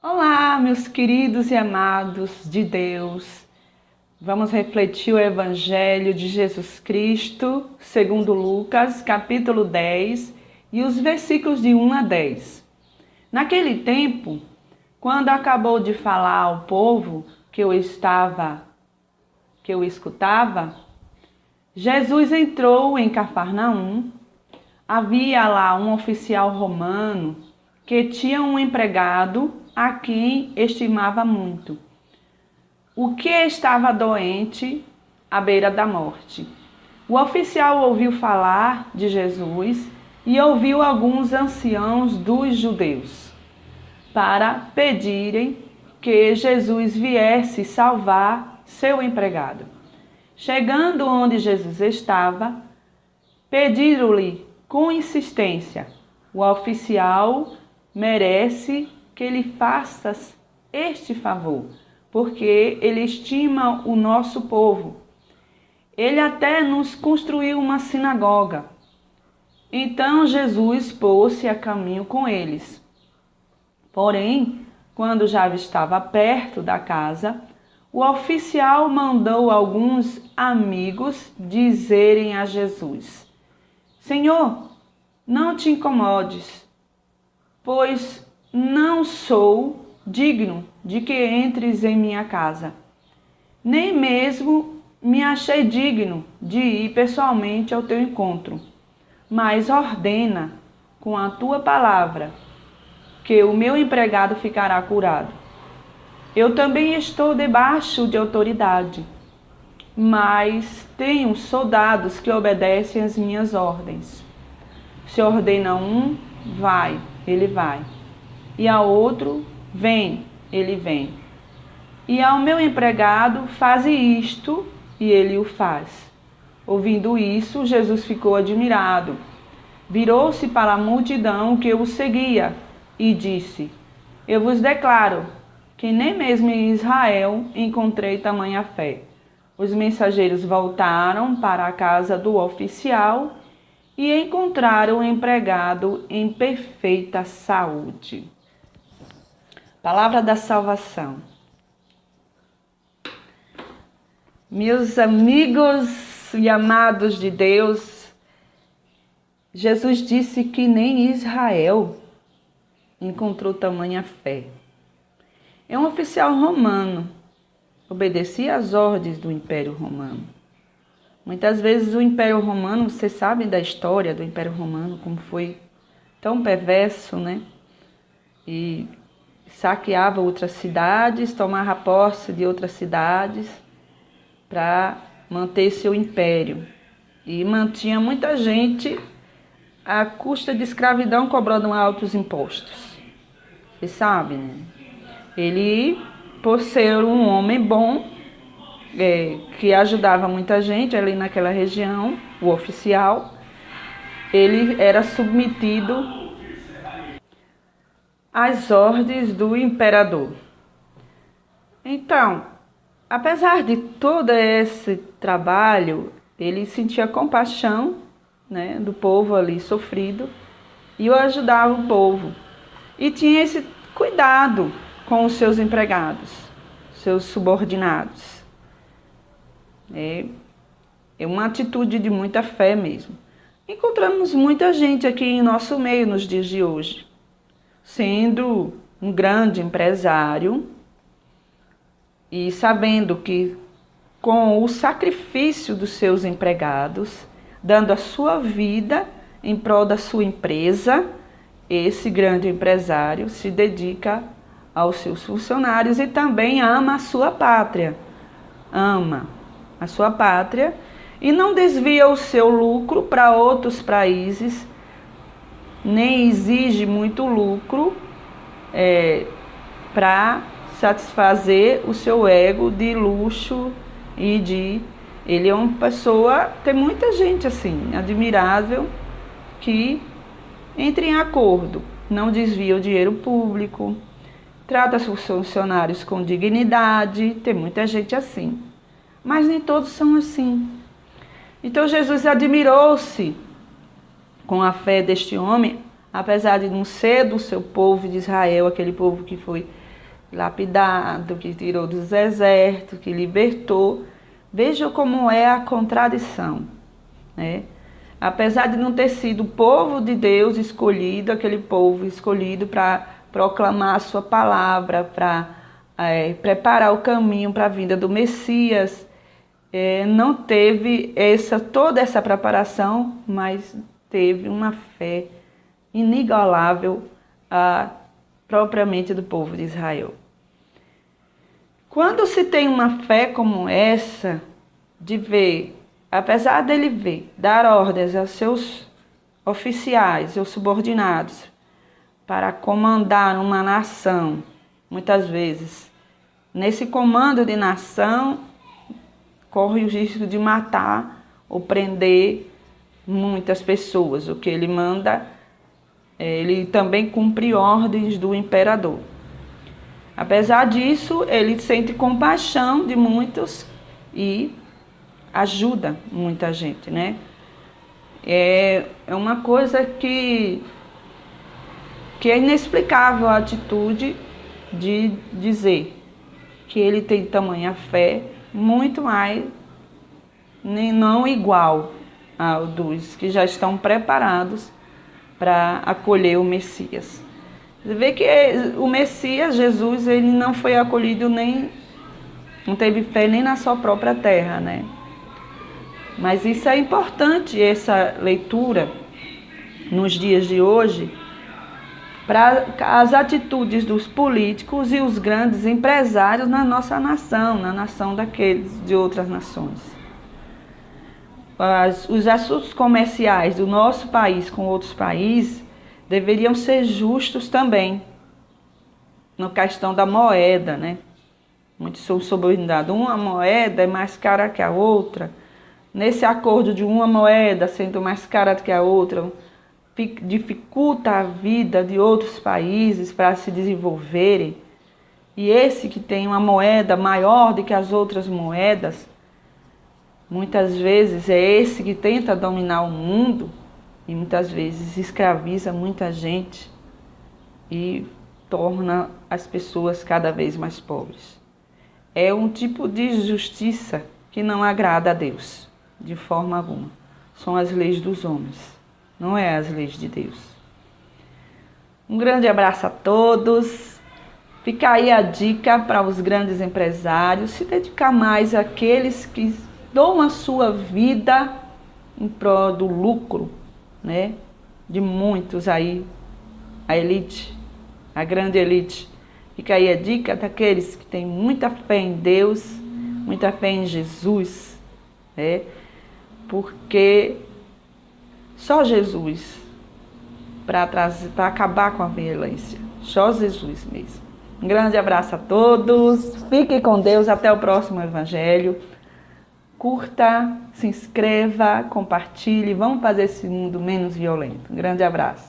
Olá, meus queridos e amados de Deus. Vamos refletir o Evangelho de Jesus Cristo, segundo Lucas, capítulo 10, e os versículos de 1 a 10. Naquele tempo, quando acabou de falar ao povo que eu escutava, Jesus entrou em Cafarnaum. Havia lá um oficial romano que tinha um empregado a quem estimava muito, o que estava doente à beira da morte. O oficial ouviu falar de Jesus e ouviu alguns anciãos dos judeus para pedirem que Jesus viesse salvar seu empregado. Chegando onde Jesus estava, pediram-lhe com insistência: o oficial merece que lhe faças este favor, porque ele estima o nosso povo. Ele até nos construiu uma sinagoga. Então Jesus pôs-se a caminho com eles. Porém, quando já estava perto da casa, o oficial mandou alguns amigos dizerem a Jesus: Senhor, não te incomodes, pois não sou digno de que entres em minha casa. Nem mesmo me achei digno de ir pessoalmente ao teu encontro. Mas ordena com a tua palavra que o meu empregado ficará curado. Eu também estou debaixo de autoridade, mas tenho soldados que obedecem às minhas ordens. Se ordena um, vai, ele vai. E ao outro, vem, ele vem. E ao meu empregado, faze isto, e ele o faz. Ouvindo isso, Jesus ficou admirado. Virou-se para a multidão que o seguia e disse: Eu vos declaro que nem mesmo em Israel encontrei tamanha fé. Os mensageiros voltaram para a casa do oficial e encontraram o empregado em perfeita saúde. Palavra da salvação. Meus amigos e amados de Deus, Jesus disse que nem Israel encontrou tamanha fé. É um oficial romano, obedecia às ordens do Império Romano. Muitas vezes o Império Romano, vocês sabem da história do Império Romano, como foi tão perverso, né? E saqueava outras cidades, tomava posse de outras cidades para manter seu império. E mantinha muita gente à custa de escravidão, cobrando altos impostos. Vocês sabem, né? Ele, por ser um homem bom, que ajudava muita gente ali naquela região, o oficial, ele era submetido às ordens do imperador. Então, apesar de todo esse trabalho, ele sentia compaixão, né, do povo ali sofrido e ajudava o povo. E tinha esse cuidado com os seus empregados, seus subordinados. É uma atitude de muita fé mesmo. Encontramos muita gente aqui em nosso meio nos dias de hoje, sendo um grande empresário e sabendo que com o sacrifício dos seus empregados, dando a sua vida em prol da sua empresa, esse grande empresário se dedica aos seus funcionários e também ama a sua pátria. Ama a sua pátria e não desvia o seu lucro para outros países, nem exige muito lucro para satisfazer o seu ego de luxo e de... Ele é uma pessoa, tem muita gente assim, admirável, que entra em acordo, não desvia o dinheiro público, trata seus funcionários com dignidade, tem muita gente assim. Mas nem todos são assim. Então Jesus admirou-se com a fé deste homem, apesar de não ser do seu povo de Israel, aquele povo que foi lapidado, que tirou dos desertos, que libertou. Veja como é a contradição, né? Apesar de não ter sido o povo de Deus escolhido, aquele povo escolhido para proclamar a sua palavra, para preparar o caminho para a vinda do Messias, não teve toda essa preparação, mas teve uma fé inigualável propriamente do povo de Israel. Quando se tem uma fé como essa, de ver, apesar dele dar ordens aos seus oficiais, seus subordinados, para comandar uma nação, muitas vezes, nesse comando de nação, corre o risco de matar ou prender muitas pessoas. O que ele manda, ele também cumpre ordens do imperador. Apesar disso, ele sente compaixão de muitos e ajuda muita gente, né? É uma coisa que é inexplicável a atitude de dizer que ele tem tamanha fé, muito mais, nem não igual ao dos que já estão preparados para acolher o Messias. Você vê que o Messias, Jesus, ele não foi acolhido não teve fé nem na sua própria terra, né? Mas isso é importante, essa leitura, nos dias de hoje, para as atitudes dos políticos e os grandes empresários na nossa nação, na nação daqueles de outras nações. Os assuntos comerciais do nosso país com outros países deveriam ser justos também, na questão da moeda, né? Muitos são subordinados. Uma moeda é mais cara que a outra. Nesse acordo de uma moeda sendo mais cara do que a outra, dificulta a vida de outros países para se desenvolverem. E esse que tem uma moeda maior do que as outras moedas, muitas vezes é esse que tenta dominar o mundo e muitas vezes escraviza muita gente e torna as pessoas cada vez mais pobres. É um tipo de justiça que não agrada a Deus, de forma alguma. São as leis dos homens, não é as leis de Deus. Um grande abraço a todos. Fica aí a dica para os grandes empresários, se dedicar mais àqueles que dão a sua vida em prol do lucro, né? De muitos aí, a elite, a grande elite. Fica aí a dica daqueles que têm muita fé em Deus, muita fé em Jesus, né? Porque só Jesus para acabar com a violência, só Jesus mesmo. Um grande abraço a todos, fiquem com Deus, até o próximo Evangelho. Curta, se inscreva, compartilhe, vamos fazer esse mundo menos violento. Um grande abraço.